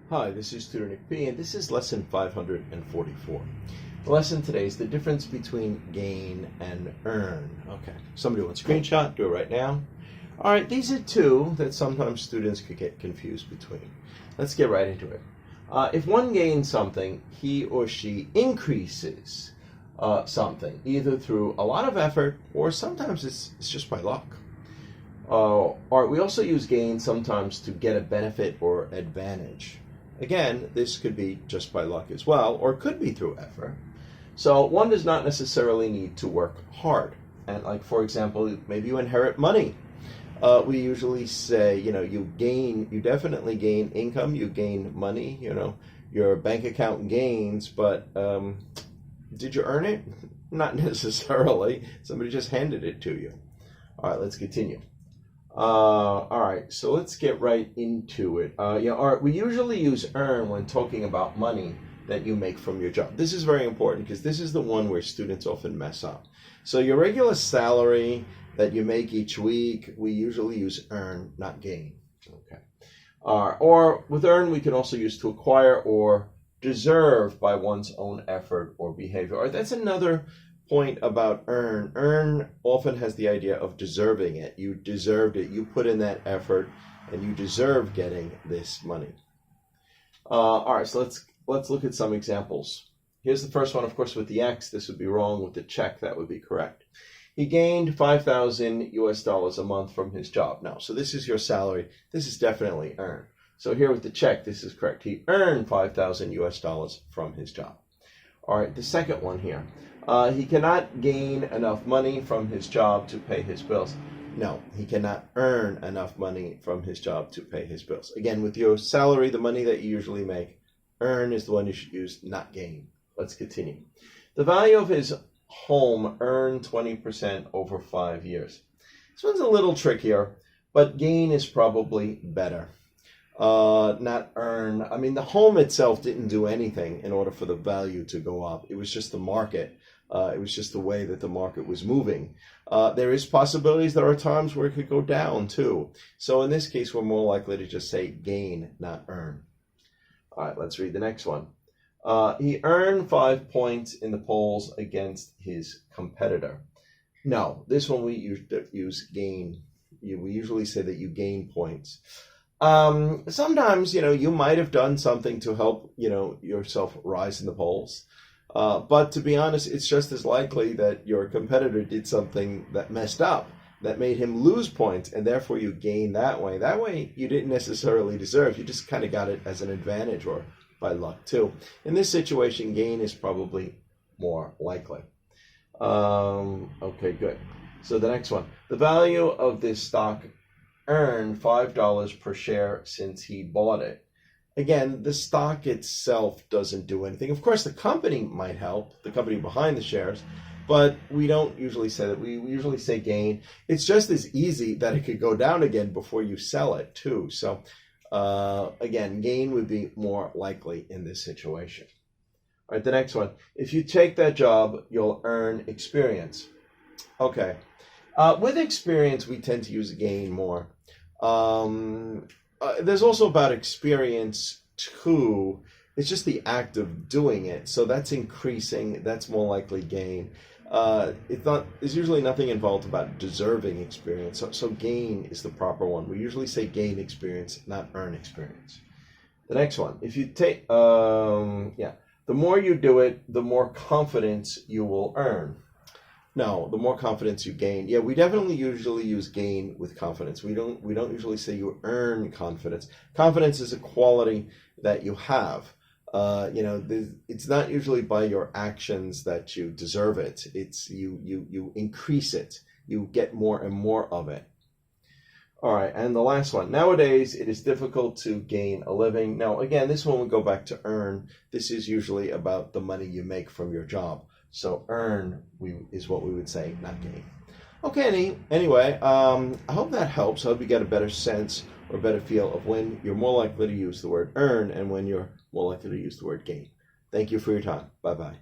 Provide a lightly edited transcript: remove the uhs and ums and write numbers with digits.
Hi, this is Tutor Nick P, and this is lesson 544. The lesson today is the difference between gain and earn. Okay, somebody wants a screenshot, do it right now. All right, these are two that sometimes students could get confused between. Let's get right into it. If one gains something, he or she increases something, either through a lot of effort or sometimes it's just by luck. Or we also use gain sometimes to get a benefit or advantage. Again, this could be just by luck as well, or could be through effort. So one does not necessarily need to work hard. And like, for example, maybe you inherit money. We usually say, you definitely gain income, you gain money, your bank account gains, but did you earn it? Not necessarily. Somebody just handed it to you. All right, let's continue. All right, so let's get right into it. We usually use earn when talking about money that you make from your job. This is very important because this is the one where students often mess up. So your regular salary that you make each week, we usually use earn, not gain. Okay. Or with earn, we can also use to acquire or deserve by one's own effort or behavior. Or that's another point about earn. Earn often has the idea of deserving it. You deserved it. You put in that effort, and you deserve getting this money. All right, so let's look at some examples. Here's the first one, of course, with the X. This would be wrong. With the check, that would be correct. He gained $5,000 a month from his job. Now, so this is your salary. This is definitely earn. So here with the check, this is correct. He earned $5,000 from his job. All right, the second one here. He cannot gain enough money from his job to pay his bills. No, he cannot earn enough money from his job to pay his bills. Again, with your salary, the money that you usually make, earn is the one you should use, not gain. Let's continue. The value of his home earned 20% over 5 years. This one's a little trickier, but gain is probably better. Not earn. I mean, the home itself didn't do anything in order for the value to go up. It was just the market. It was just the way that the market was moving. There is possibilities. There are times where it could go down too. So in this case, we're more likely to just say gain, not earn. All right, let's read the next one. He earned 5 points in the polls against his competitor. No, this one we use gain. We usually say that you gain points. Sometimes, you might have done something to help, yourself rise in the polls. But to be honest, it's just as likely that your competitor did something that messed up, that made him lose points, and therefore you gain that way. That way you didn't necessarily deserve. You just kind of got it as an advantage or by luck too. In this situation, gain is probably more likely. Okay, good. So the next one. The value of this stock earned $5 per share since he bought it. Again, the stock itself doesn't do anything. Of course, the company might help, the company behind the shares, but we don't usually say that. We usually say gain. It's just as easy that it could go down again before you sell it too. So again, gain would be more likely in this situation. All right, the next one. If you take that job, you'll earn experience. Okay. With experience, we tend to use gain more. There's also about experience too. It's just the act of doing it. So that's increasing. That's more likely gain. There's usually nothing involved about deserving experience. So gain is the proper one. We usually say gain experience, not earn experience. The next one. If you take, the more you do it, the more confidence you will earn. No, the more confidence you gain. Yeah, we definitely usually use gain with confidence. We don't usually say you earn confidence. Confidence is a quality that you have. It's not usually by your actions that you deserve it. It's you increase it. You get more and more of it. All right, and the last one. Nowadays, it is difficult to gain a living. Now, again, this one would go back to earn. This is usually about the money you make from your job. So earn is what we would say, not gain. Okay, anyway, I hope that helps. I hope you get a better sense or better feel of when you're more likely to use the word earn and when you're more likely to use the word gain. Thank you for your time. Bye-bye.